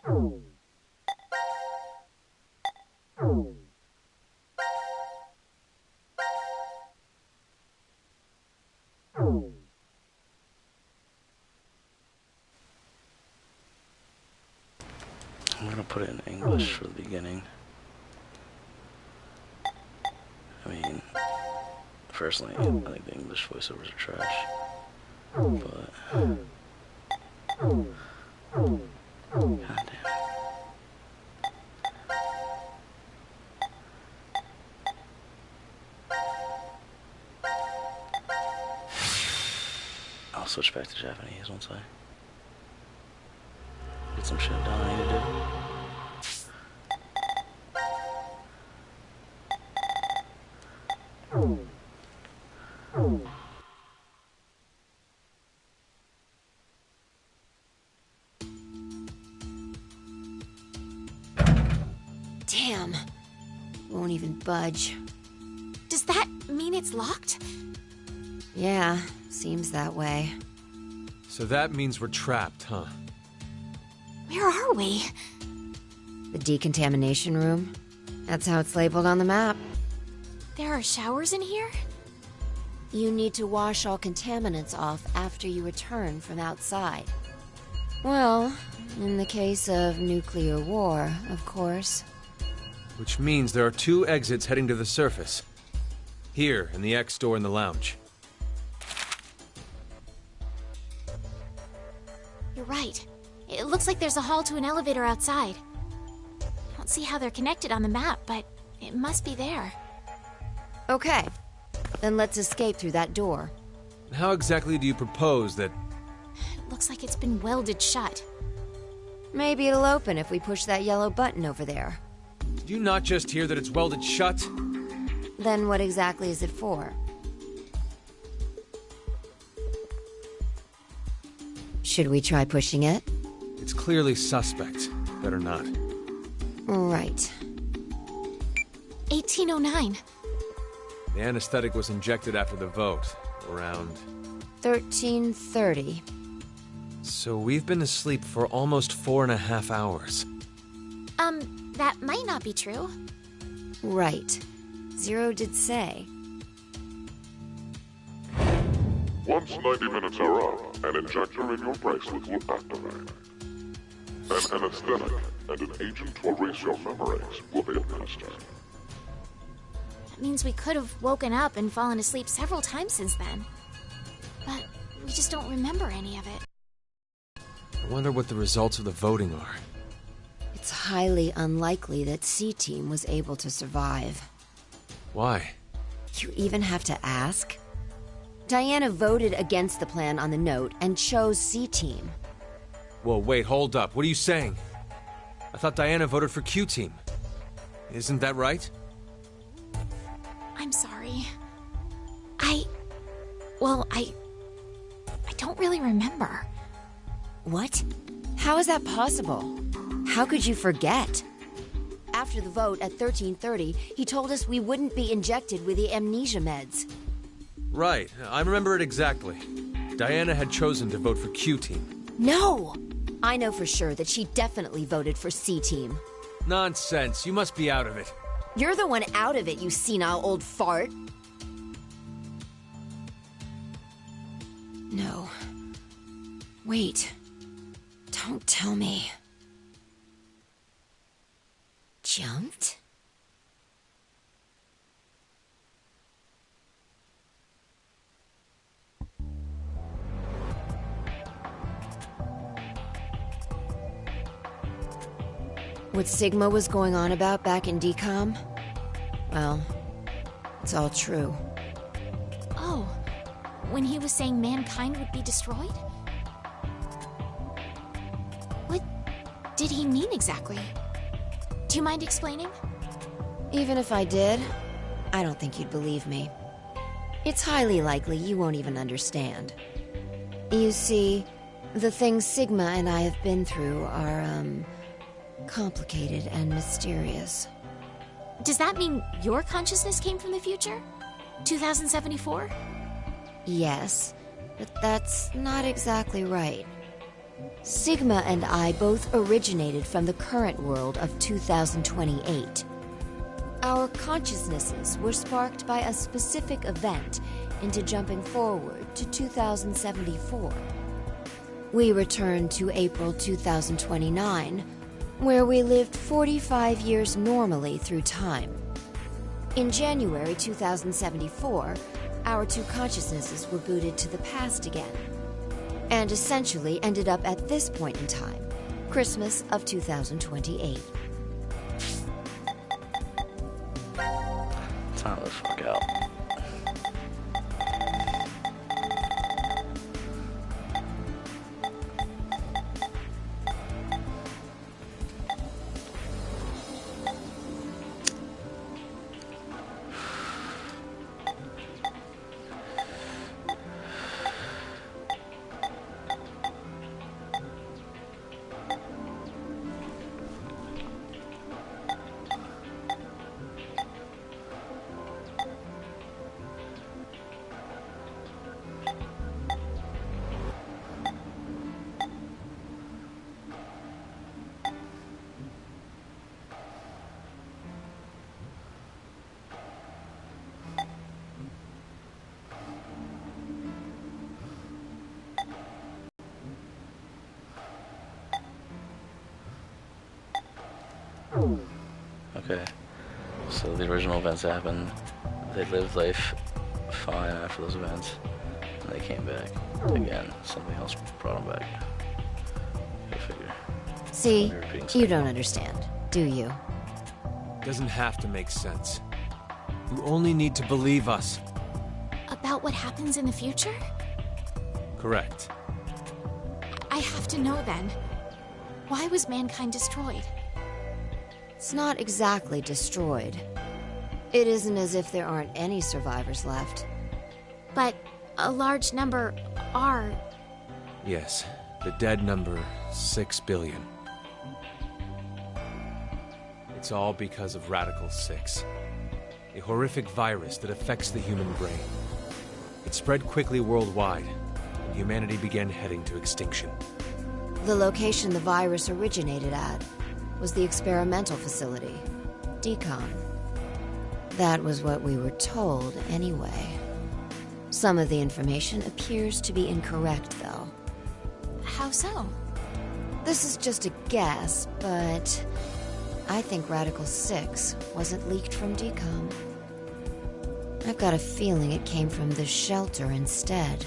I'm gonna put it in English for the beginning. I mean, personally, I think the English voiceovers are trash. But god damn. I'll switch back to Japanese once I get some shit done I need to do. Damn. Won't even budge. Does that mean it's locked? Yeah, seems that way. So that means we're trapped, huh? Where are we? The decontamination room? That's how it's labeled on the map. There are showers in here? You need to wash all contaminants off after you return from outside. Well, in the case of nuclear war, of course. Which means there are 2 exits heading to the surface. Here, and the X door in the lounge. You're right. It looks like there's a hall to an elevator outside. I don't see how they're connected on the map, but it must be there. Okay, then let's escape through that door. How exactly do you propose that... It looks like it's been welded shut. Maybe it'll open if we push that yellow button over there. Did you not just hear that it's welded shut? Then what exactly is it for? Should we try pushing it? It's clearly suspect. Better not. Right. 1809. The anesthetic was injected after the vote, around... 1330. So we've been asleep for almost 4.5 hours. That might not be true. Right. Zero did say. Once 90 minutes are up, an injector in your bracelet will activate. An anesthetic and an agent to erase your memories will be administered. That means we could have woken up and fallen asleep several times since then. But we just don't remember any of it. I wonder what the results of the voting are. It's highly unlikely that C-Team was able to survive. Why? You even have to ask? Diana voted against the plan on the note and chose C-Team. Whoa, wait, hold up. What are you saying? I thought Diana voted for Q-Team. Isn't that right? I'm sorry. I don't really remember. What? How is that possible? How could you forget? After the vote at 1330, he told us we wouldn't be injected with the amnesia meds. Right, I remember it exactly. Diana had chosen to vote for Q-Team. No! I know for sure that she definitely voted for C-Team. Nonsense, you must be out of it. You're the one out of it, you senile old fart. No. Wait. Don't tell me. Jumped? What Sigma was going on about back in DCOM? Well, it's all true. Oh, when he was saying mankind would be destroyed? What did he mean exactly? Do you mind explaining? Even if I did, I don't think you'd believe me. It's highly likely you won't even understand. You see, the things Sigma and I have been through are, complicated and mysterious. Does that mean your consciousness came from the future? 2074? Yes, but that's not exactly right. Sigma and I both originated from the current world of 2028. Our consciousnesses were sparked by a specific event into jumping forward to 2074. We returned to April 2029, where we lived 45 years normally through time. In January 2074, our two consciousnesses were booted to the past again, and essentially ended up at this point in time, Christmas of 2028. Time the fuck out. Okay, so the original events happened. They lived life fine after those events, and they came back again. Something else brought them back. Go figure. See, They're repeating you something. don't understand, do you? Doesn't have to make sense. You only need to believe us. About what happens in the future? Correct. I have to know then. Why was mankind destroyed? It's not exactly destroyed. It isn't as if there aren't any survivors left. But a large number are... Yes, the dead number 6 billion. It's all because of Radical 6. A horrific virus that affects the human brain. It spread quickly worldwide, and humanity began heading to extinction. The location the virus originated at was the experimental facility, DECOM. That was what we were told, anyway. Some of the information appears to be incorrect, though. How so? This is just a guess, but I think Radical 6 wasn't leaked from DECOM. I've got a feeling it came from the shelter instead.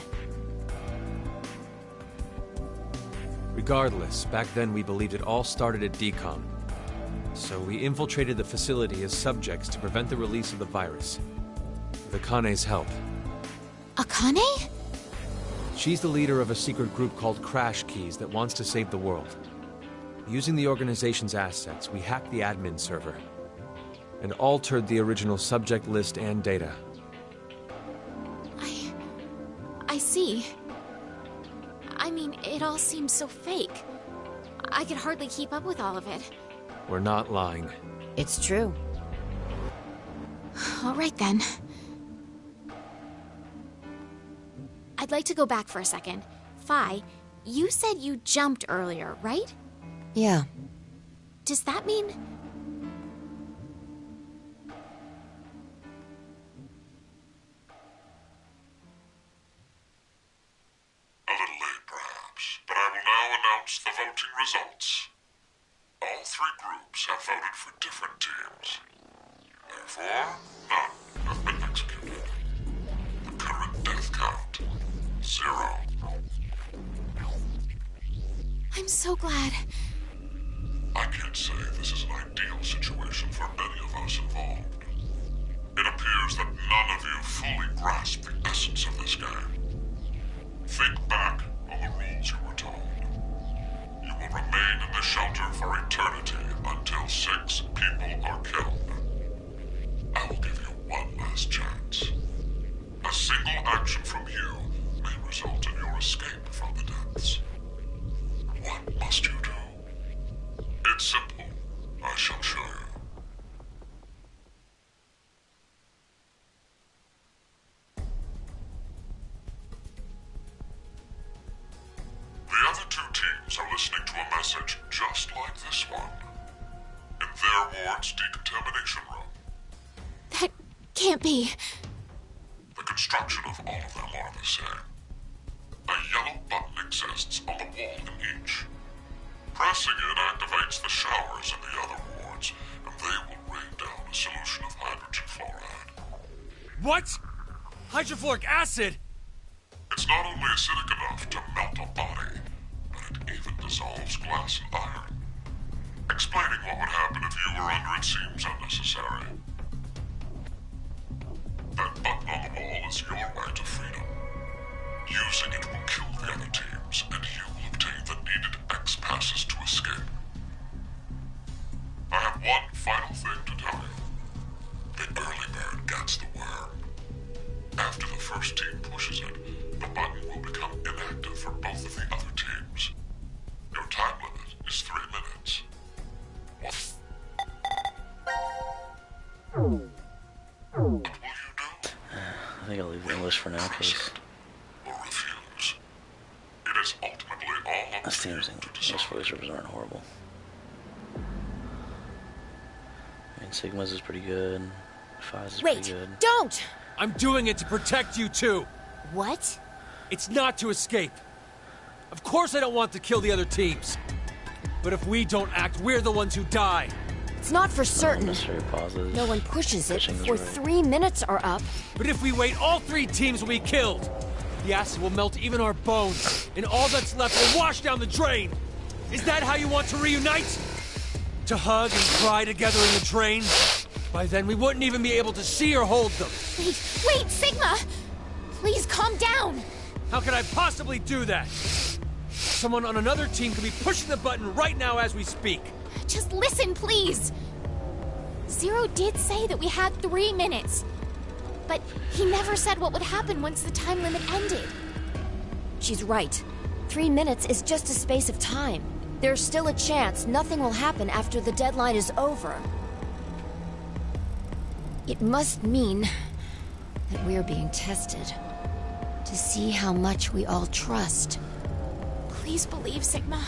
Regardless, back then we believed it all started at DECOM. So we infiltrated the facility as subjects to prevent the release of the virus. With Akane's help. Akane? She's the leader of a secret group called Crash Keys that wants to save the world. Using the organization's assets, we hacked the admin server and altered the original subject list and data. I see. I mean, it all seems so fake. I could hardly keep up with all of it. We're not lying. It's true. All right then. I'd like to go back for a second. Phi, you said you jumped earlier, right? Yeah. Does that mean... A little late, perhaps, but I will now announce the voting results. All three groups have voted for different teams. Therefore, none have been executed. The current death count, 0. I'm so glad. I can't say this is an ideal situation for any of us involved. It appears that none of you fully grasp the essence of this game. Think back on the rules you were told. You will remain in the shelter for eternity until 6 people are killed. I will give you one last chance. A single action from you may result in your escape from the depths. What must you do? It's simple. I shall show you. The other two teams teams are listening to a message just like this one in their ward's decontamination room. That can't be. The construction of all of them are the same. A yellow button exists on the wall in each. Pressing it activates the showers in the other wards, and they will rain down a solution of hydrogen fluoride. What? Hydrofluoric acid? It's not only acidic enough to melt a body, but it even dissolves glass and iron. Explaining what would happen if you were under it seems unnecessary. That button on the wall is your way to freedom. Using it will kill the other teams, and you will obtain the needed X passes to escape. I have one final thing to tell you. The early bird gets the worm. After the first team pushes it, the button will become inactive for both of the other teams. Your time limit is 3 minutes. What will you do? I think I'll leave the English for now, because Or refuse? It is ultimately all up this to you team's to English decide. voiceovers aren't horrible. I mean, Sigma's is pretty good. Fi's is Wait, pretty good. don't! I'm doing it to protect you too. What? It's not to escape. Of course I don't want to kill the other teams. But if we don't act, we're the ones who die. It's not for certain. Unnecessary pauses. No one pushes it Pitching is before right. 3 minutes are up. But if we wait, all 3 teams will be killed. The acid will melt even our bones, and all that's left will wash down the drain. Is that how you want to reunite? To hug and cry together in the drain? By then, we wouldn't even be able to see or hold them. Wait, Sigma! Please calm down! How could I possibly do that? Someone on another team could be pushing the button right now as we speak. Just listen, please! Zero did say that we had 3 minutes. But he never said what would happen once the time limit ended. She's right. 3 minutes is just a space of time. There's still a chance nothing will happen after the deadline is over. It must mean that we're being tested. To see how much we all trust. Please believe, Sigma.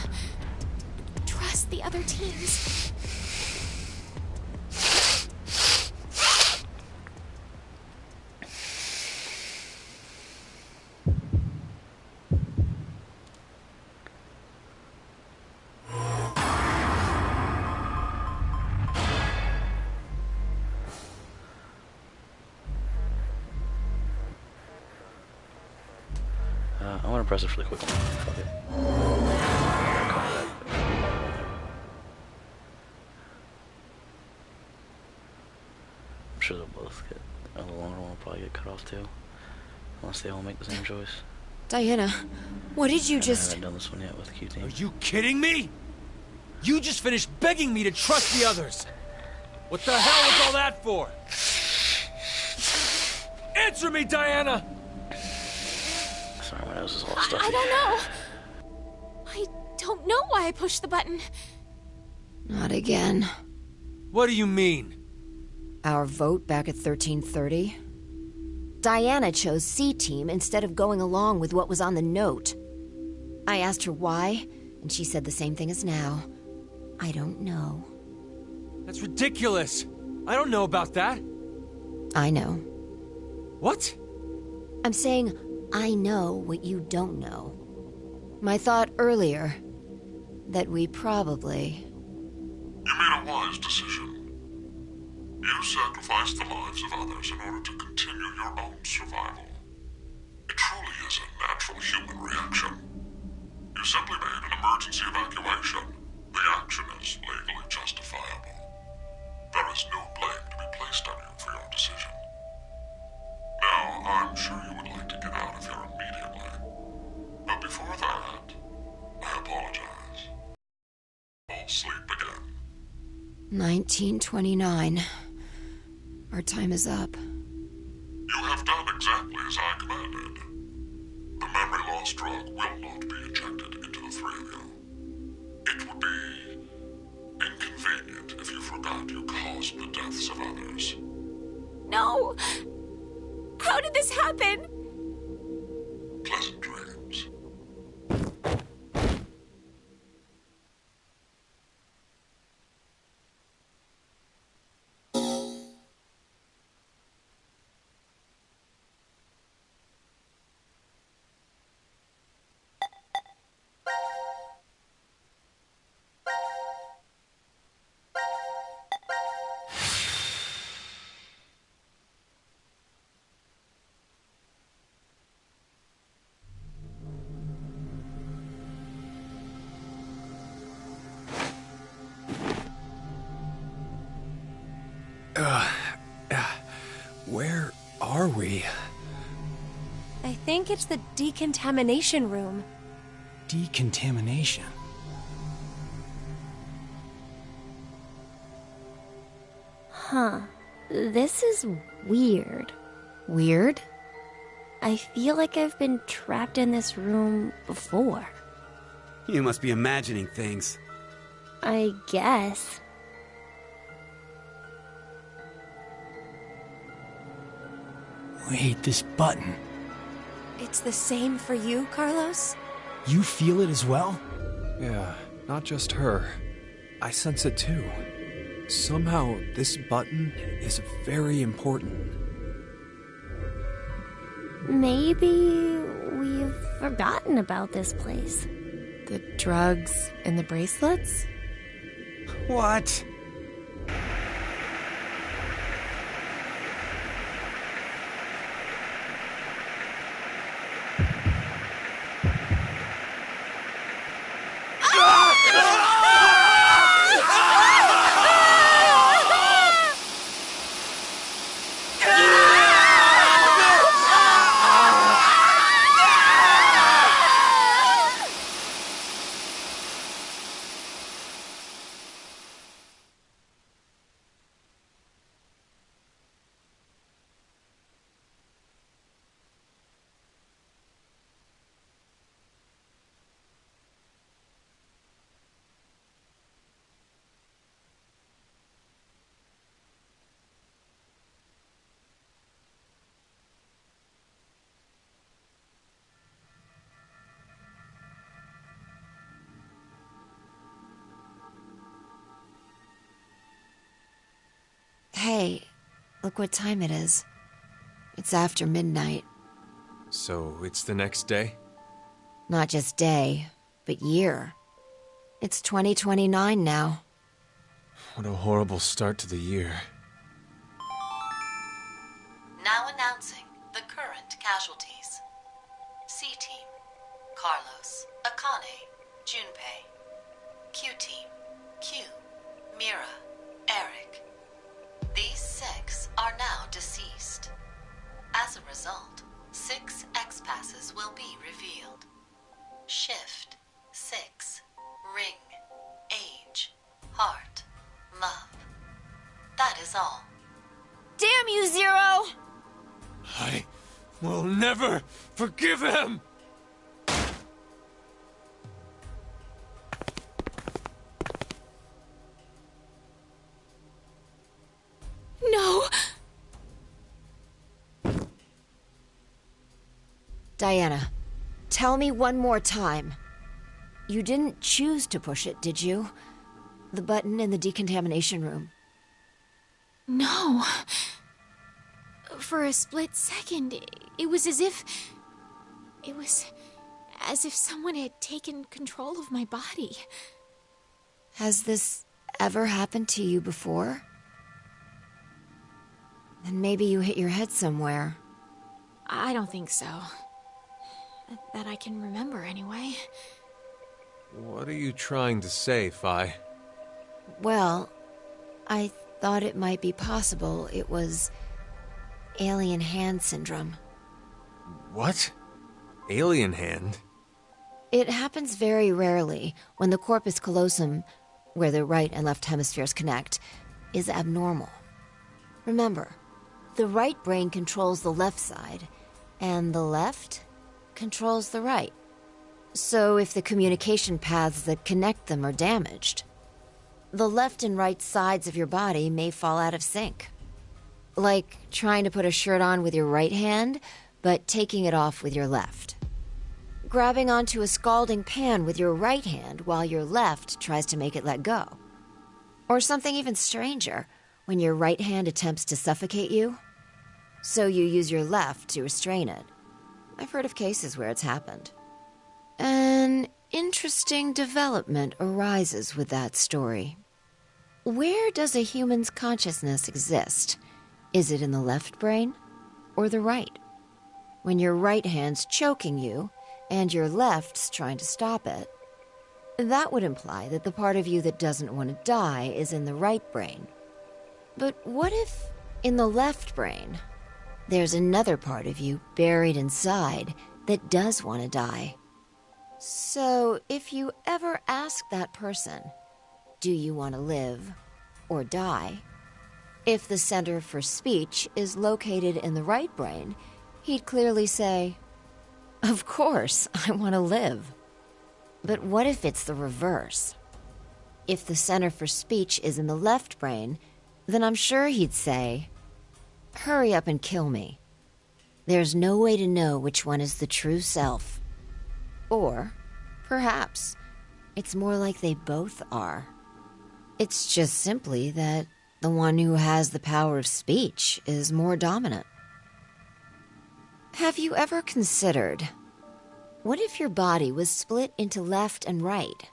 Trust the other teams. I want to press it for the quick one. Fuck it. I'm sure they'll both get, the longer one will probably get cut off too. Unless they all make the same choice. Diana, what did you I just... haven't done this one yet with the Q team. Are you kidding me? You just finished begging me to trust the others. What the hell was all that for? Answer me, Diana! Sorry, my nose is all stuffy. I don't know. I don't know why I pushed the button. Not again. What do you mean? Our vote back at 1330? Diana chose C-Team instead of going along with what was on the note. I asked her why, and she said the same thing as now. I don't know. That's ridiculous. I don't know about that. I know. What? I'm saying I know what you don't know. My thought earlier, that we probably... You made a wise decision. You sacrificed the lives of others in order to continue your own survival. It truly is a natural human reaction. You simply made an emergency evacuation. The action is legally justifiable. There is no blame to be placed on you for your decision. Now, I'm sure you would like to get out of here immediately. But before that, I apologize. Fall asleep again. 1929. Our time is up. You have done exactly as I commanded. The memory loss drug will not be injected into the 3 of you. It would be inconvenient if you forgot you caused the deaths of others. No! How did this happen? Pleasant dreams. think it's the decontamination room. Decontamination? Huh. This is weird. Weird? I feel like I've been trapped in this room before. You must be imagining things. I guess. Wait, this button. It's the same for you, Carlos? You feel it as well? Yeah, not just her. I sense it too. Somehow, this button is very important. Maybe we've forgotten about this place. The drugs and the bracelets? What? Hey, look what time it is. It's after midnight. So, it's the next day? Not just day, but year. It's 2029 now. What a horrible start to the year. Now announcing the current casualties. C-Team, Carlos, Akane, Junpei. Q-Team, Q, Mira, Eric. These 6 are now deceased. As a result, 6 X-Passes will be revealed. Shift, 6, Ring, Age, Heart, Love. That is all. Damn you, Zero! I will never forgive him! No! Diana, tell me one more time. You didn't choose to push it, did you? The button in the decontamination room. No. For a split second, it was as if... It was as if someone had taken control of my body. Has this ever happened to you before? Then maybe you hit your head somewhere. I don't think so. That I can remember, anyway. What are you trying to say, Phi? Well, I thought it might be possible it was alien hand syndrome. What? Alien hand? It happens very rarely when the corpus callosum, where the right and left hemispheres connect, is abnormal. Remember, the right brain controls the left side, and the left controls the right. So if the communication paths that connect them are damaged, the left and right sides of your body may fall out of sync. Like trying to put a shirt on with your right hand, but taking it off with your left. Grabbing onto a scalding pan with your right hand while your left tries to make it let go. Or something even stranger, when your right hand attempts to suffocate you, so you use your left to restrain it. I've heard of cases where it's happened. An interesting development arises with that story. Where does a human's consciousness exist? Is it in the left brain or the right? When your right hand's choking you and your left's trying to stop it, that would imply that the part of you that doesn't want to die is in the right brain. But what if, in the left brain, there's another part of you buried inside that does want to die. So, if you ever ask that person, do you want to live or die? If the center for speech is located in the right brain, he'd clearly say, of course, I want to live. But what if it's the reverse? If the center for speech is in the left brain, then I'm sure he'd say, hurry up and kill me. There's no way to know which one is the true self. Or, perhaps, it's more like they both are. It's just simply that the one who has the power of speech is more dominant. Have you ever considered, what if your body was split into left and right?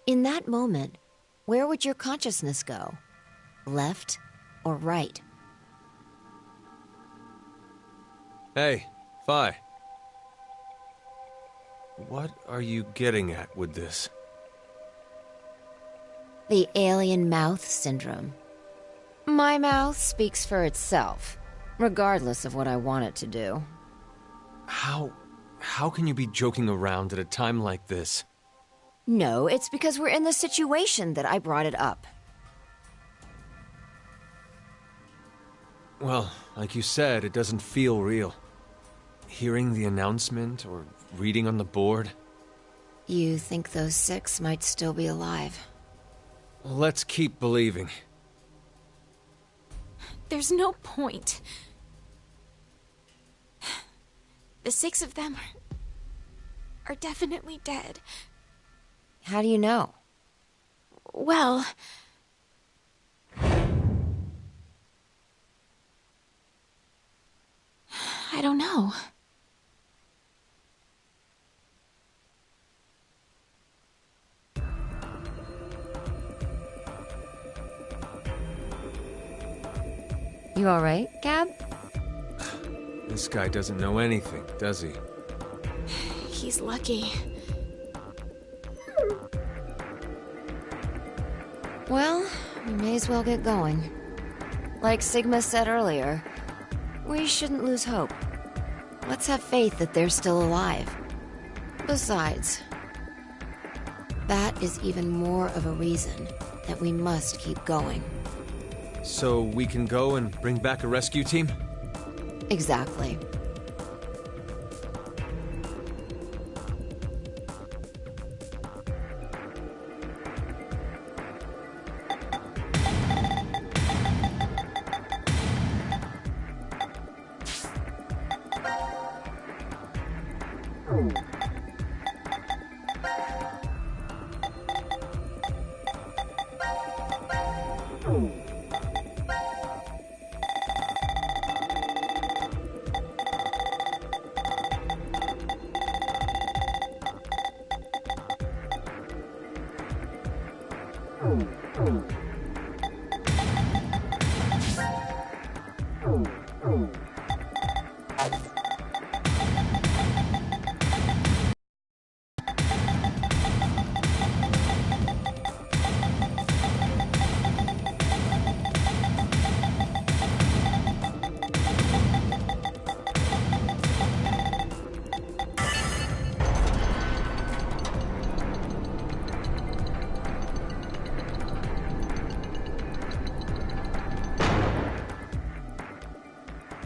In that moment, where would your consciousness go? Left or right? Hey, Phi. What are you getting at with this? The alien mouth syndrome. My mouth speaks for itself, regardless of what I want it to do. How can you be joking around at a time like this? No, it's because we're in the situation that I brought it up. Well, like you said, it doesn't feel real. Hearing the announcement or reading on the board. You think those 6 might still be alive? Let's keep believing. There's no point. The 6 of them are definitely dead. How do you know? Well, I don't know. You all right, Gab? This guy doesn't know anything, does he? He's lucky. Well, we may as well get going. Like Sigma said earlier, we shouldn't lose hope. Let's have faith that they're still alive. Besides, that is even more of a reason that we must keep going. So we can go and bring back a rescue team? Exactly.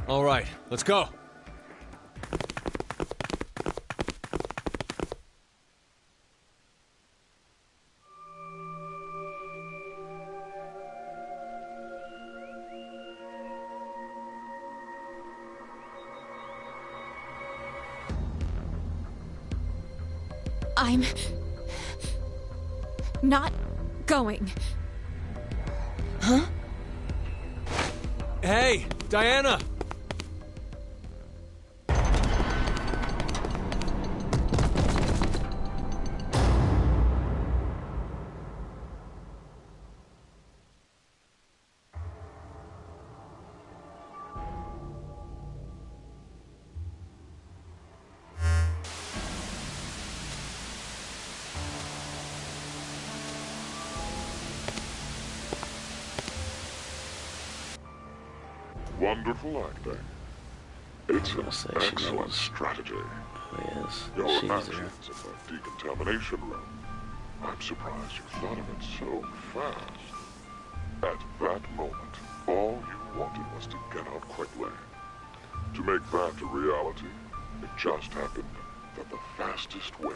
All right, let's go. I'm not going. Huh? Hey, Diana! Wonderful acting. It's an say she excellent knows strategy. who he is. Your She's there. actions in the decontamination room. I'm surprised you thought of it so fast. At that moment, all you wanted was to get out quickly. To make that a reality, it just happened that the fastest way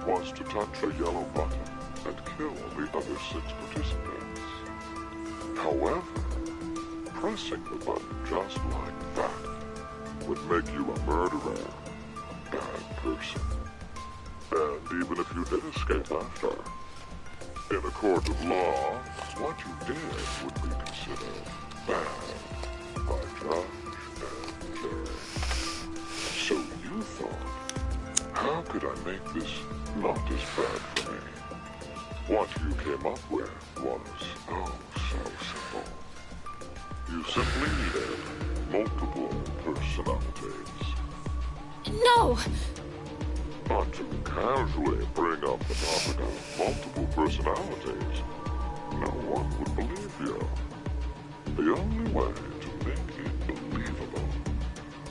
was to touch a yellow button and kill the other 6 participants. However, pressing the button just like that would make you a murderer, a bad person. And even if you did escape after, in a court of law, what you did would be considered bad by judge and jury. So you thought, how could I make this not as bad for me? What you came up with was, oh, so simple. You simply needed multiple personalities. No! But to casually bring up the topic of multiple personalities, no one would believe you. The only way to make it believable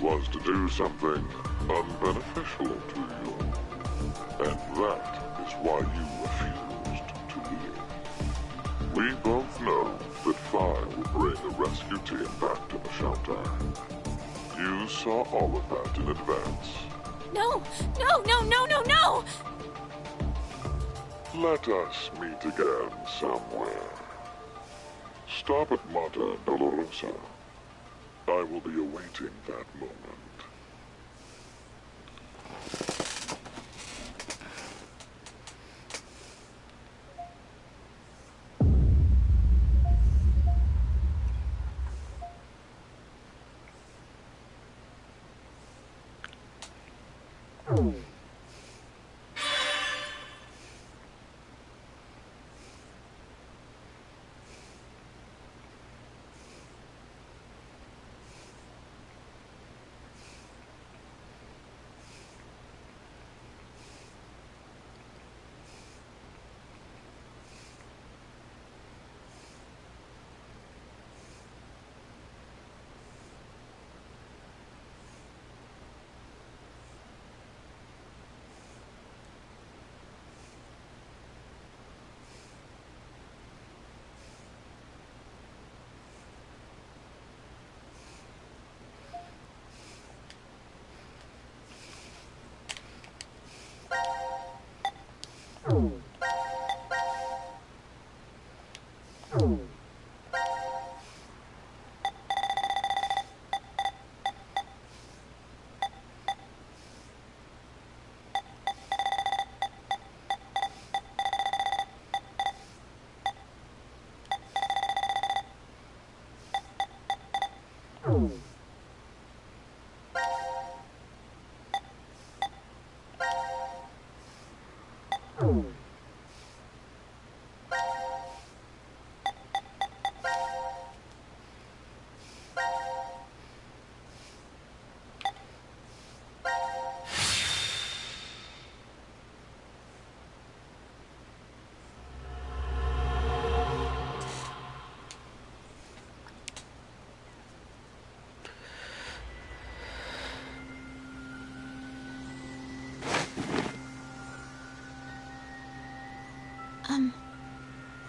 was to do something unbeneficial to you. And that is why you refused to leave. We both know that Phi will bring a rescue team back to the shelter. You saw all of that in advance. No! No, no, no, no, no! Let us meet again somewhere. Stop at Mata Dolorosa. I will be awaiting that moment.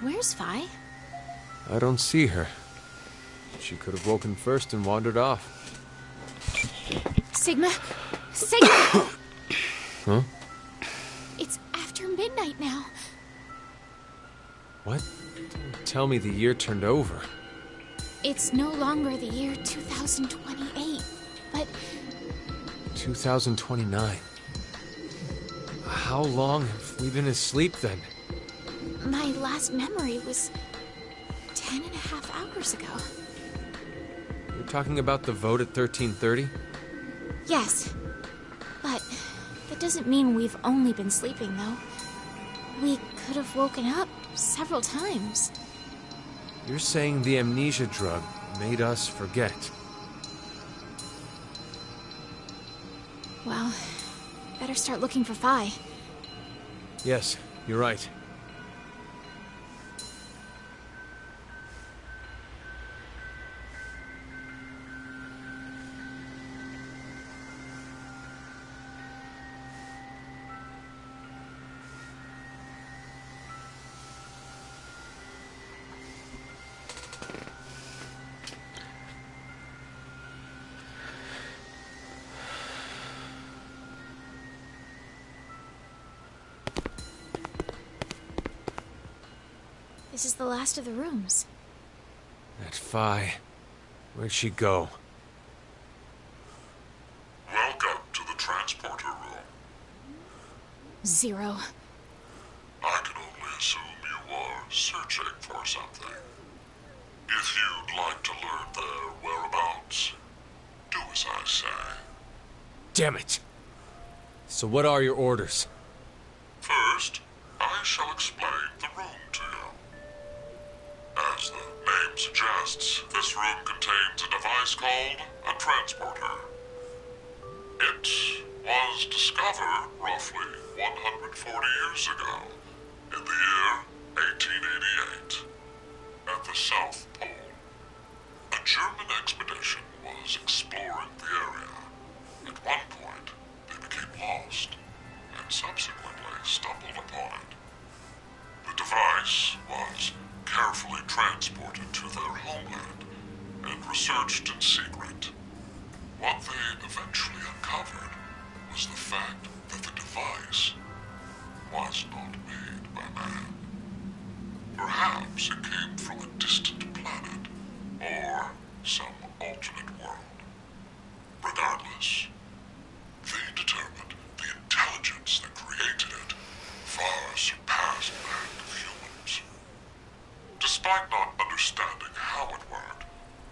Where's Phi? I don't see her. She could have woken first and wandered off. Sigma? Sigma! Huh? It's after midnight now. What? Don't tell me the year turned over. It's no longer the year 2028, but 2029. How long have we been asleep then? my last memory was 10.5 hours ago. You're talking about the vote at 1330? Yes, but that doesn't mean we've only been sleeping, though. We could have woken up several times. You're saying the amnesia drug made us forget? Well, better start looking for Phi. Yes, you're right. This is the last of the rooms. That Phi. Where'd she go? Welcome to the transporter room. Zero. I can only assume you are searching for something. If you'd like to learn their whereabouts, do as I say. Damn it! So what are your orders? First, I shall explain the room to you. As the name suggests, this room contains a device called a transporter. It was discovered roughly 140 years ago, in the year 1888, at the South Pole. A German expedition was exploring the area. At one point, they became lost, and subsequently stumbled upon it. The device was carefully transported to their homeland and researched in secret. What they eventually uncovered was the fact that the device was not made by man. Perhaps it came from a distant planet or some alternate world. Regardless, they determined the intelligence that created it far surpassed that of humans. Despite not understanding how it worked,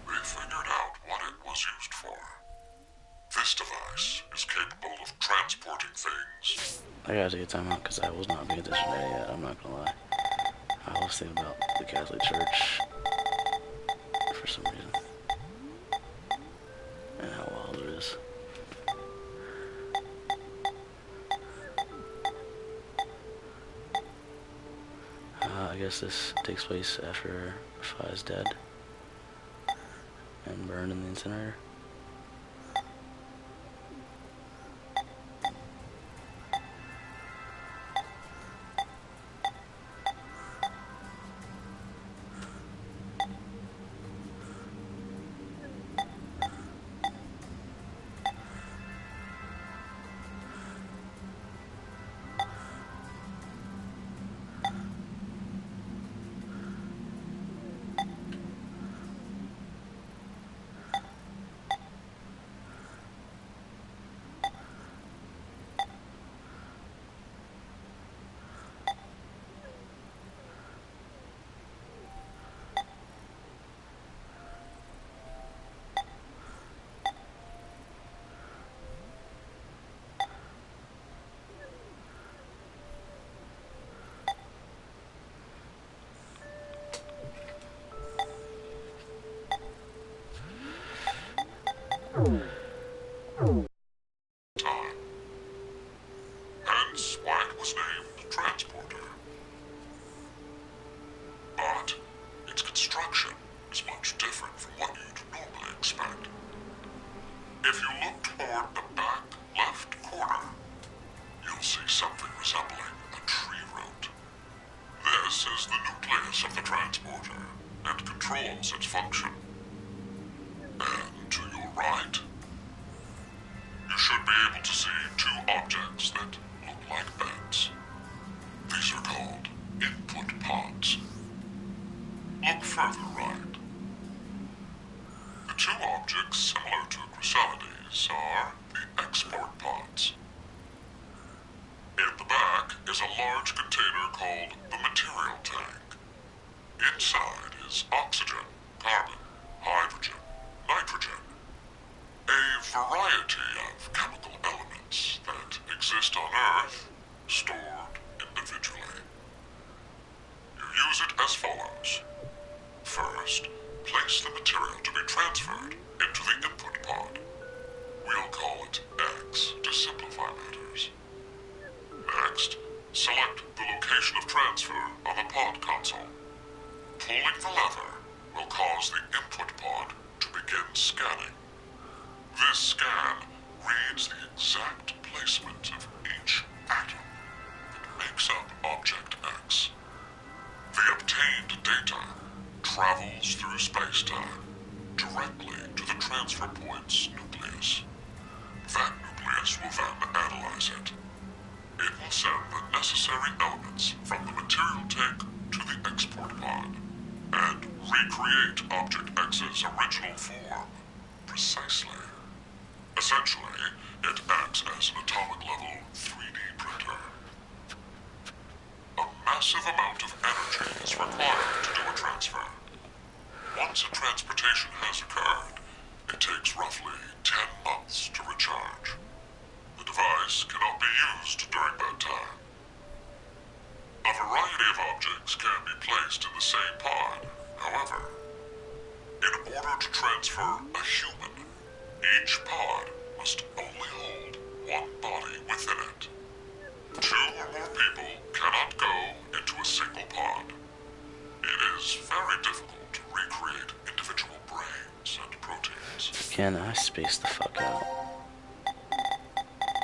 they figured out what it was used for. This device is capable of transporting things. I gotta take a time out because I was not paying attention to that yet, I'm not gonna lie. I was thinking about the Catholic Church for some reason. And how wild it is. I guess this takes place after Phi is dead and burned in the incinerator. Time. Hence why it was named Transporter. But its construction is much different from what you'd normally expect. If you look toward the back left corner, you'll see something resembling a tree root. This is the nucleus of the transporter and controls its function. And to your right, you should be able to see two objects that look like beds. These are called input pods. Look further right. The two objects similar to Chrysalides are the export pods. In the back is a large container called the material tank. Inside is oxygen, carbon, hydrogen, nitrogen, a variety of chemical elements that exist on Earth, stored individually. You use it as follows. First, place the material to be transferred into the input pod. We'll call it X to simplify matters. Next, select the location of transfer on the pod console. Pulling the lever will cause the input pod to begin scanning. This scan reads the exact placement of each atom that makes up Object X. The obtained data travels through space-time directly to the transfer point's nucleus. That nucleus will then analyze it. It will send the necessary elements from the material tank to the export pod and recreate Object X's original form precisely. Essentially, it acts as an atomic-level 3D printer. A massive amount of energy is required to do a transfer. Once a transportation has occurred, it takes roughly 10 months to recharge. The device cannot be used during that time. A variety of objects can be placed in the same pod. However, in order to transfer a human, each pod must only hold one body within it. 2 or more people cannot go into a single pod. It is very difficult to recreate individual brains and proteins. Again, I spaced the fuck out.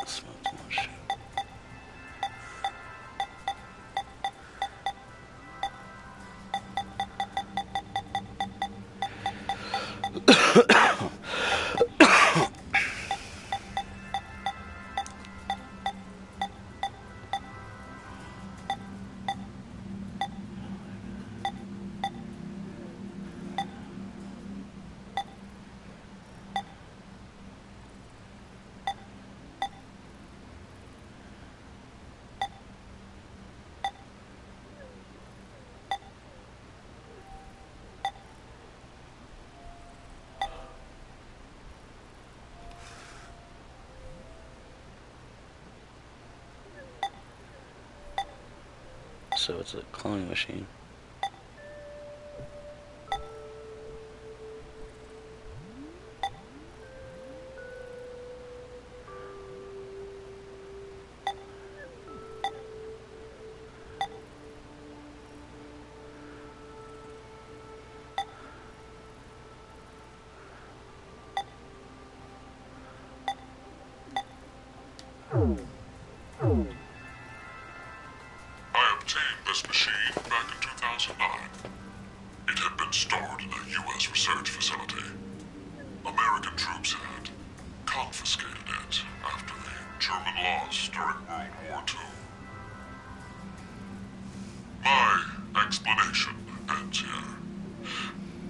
Smoke too much. So it's a cloning machine. I obtained this machine back in 2009. It had been stored in a U.S. research facility. American troops had confiscated it after the German loss during World War II. My explanation ends here.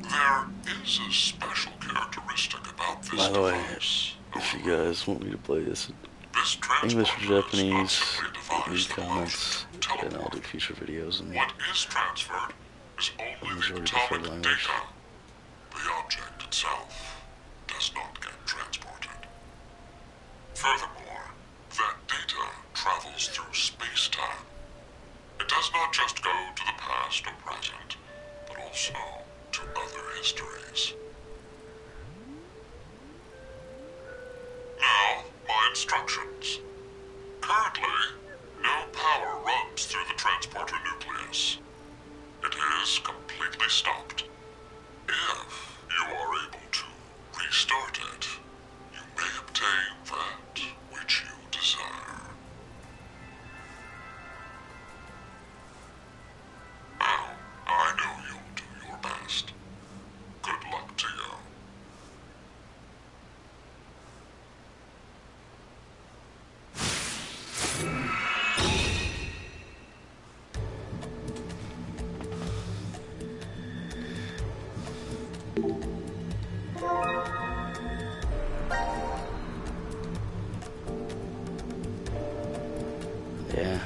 There is a special characteristic about this By the way, device. if you guys want me to play this This English or transporter is not Japanese, simply a device leave that comments, allows you to and I'll do teleport. future videos and What is transferred is only the majority preferred atomic language. data. The object itself does not get transported. Furthermore, that data travels through space-time. It does not just go to the past or present, but also to other histories. Now, my instructions. Currently, no power runs through the transporter nucleus. It is completely stopped. If you are able to restart it, you may obtain that which you desire. Now, I know you'll do your best. Good luck to you. Yeah,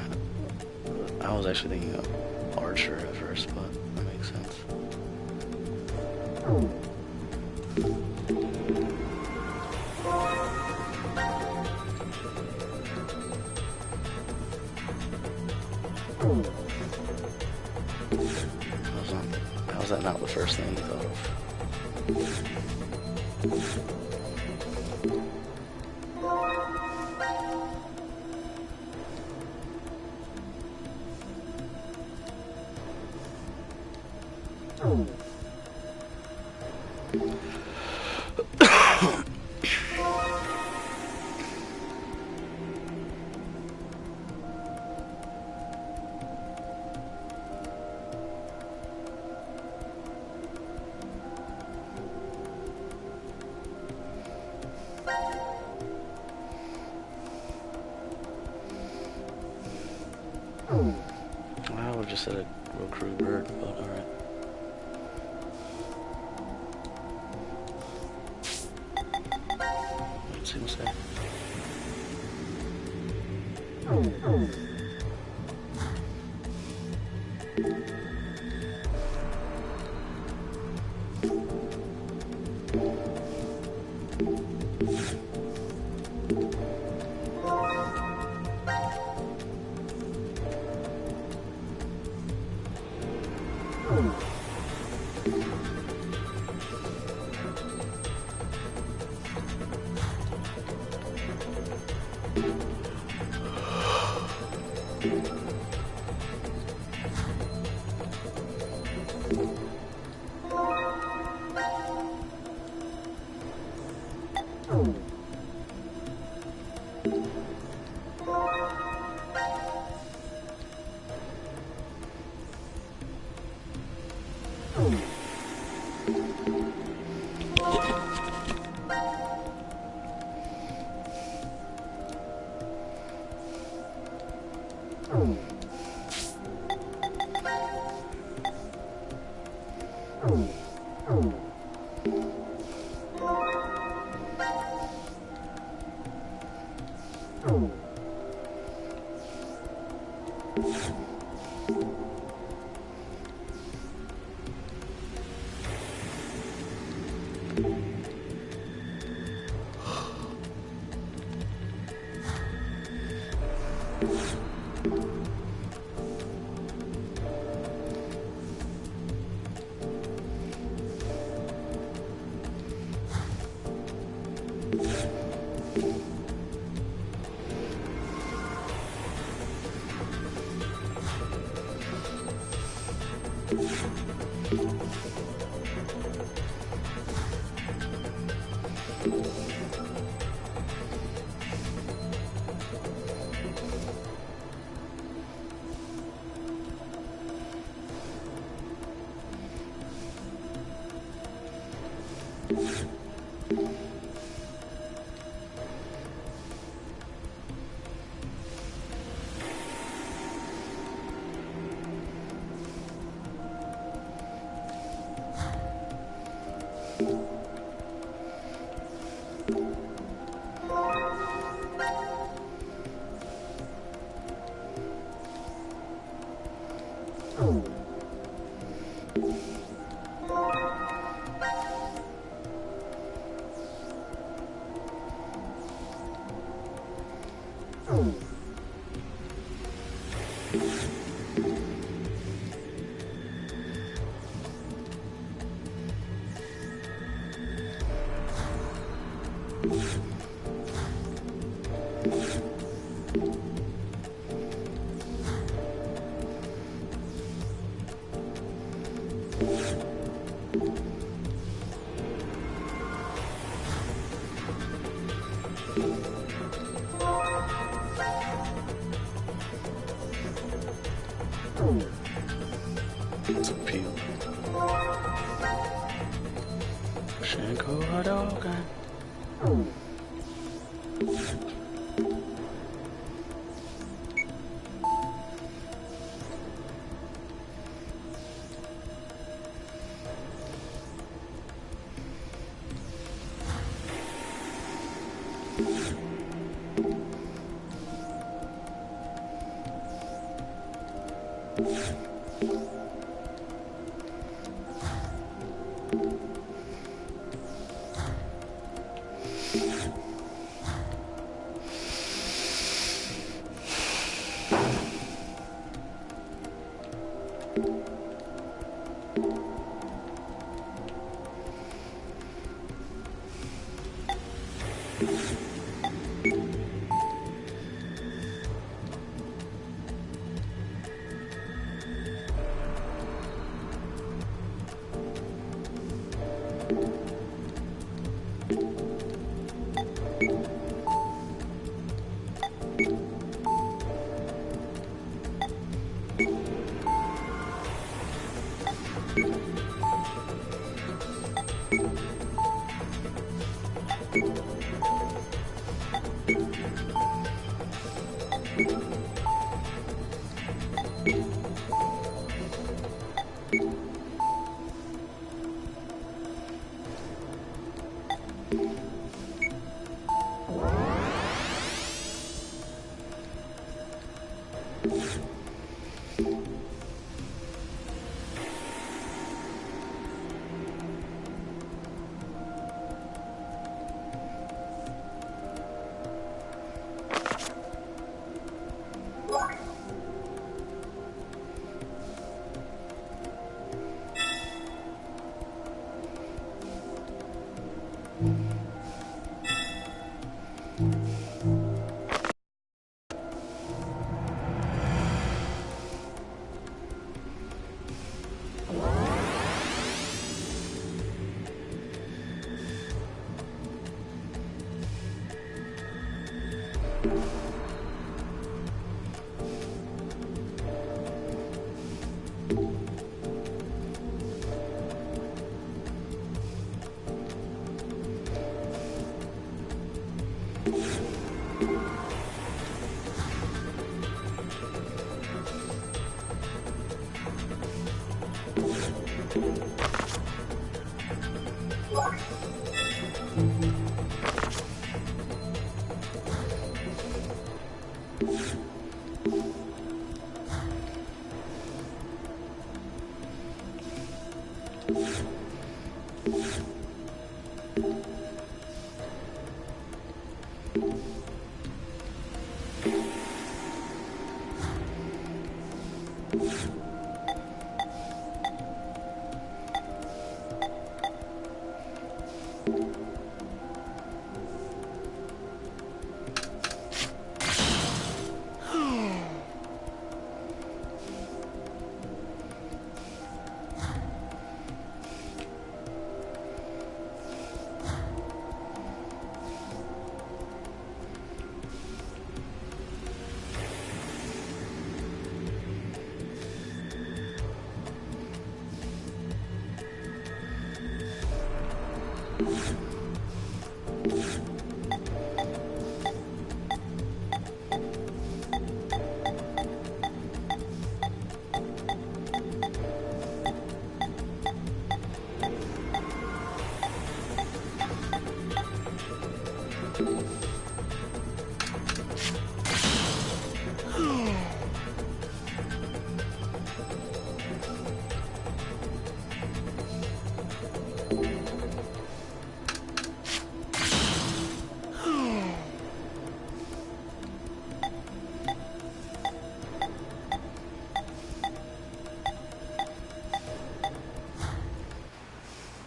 I was actually thinking of Archer at first, but that makes sense. How was that not the first thing you thought of? I would have just said Real crude bird, but alright. What's he gonna say? It's a peel. Shanko Hadouken.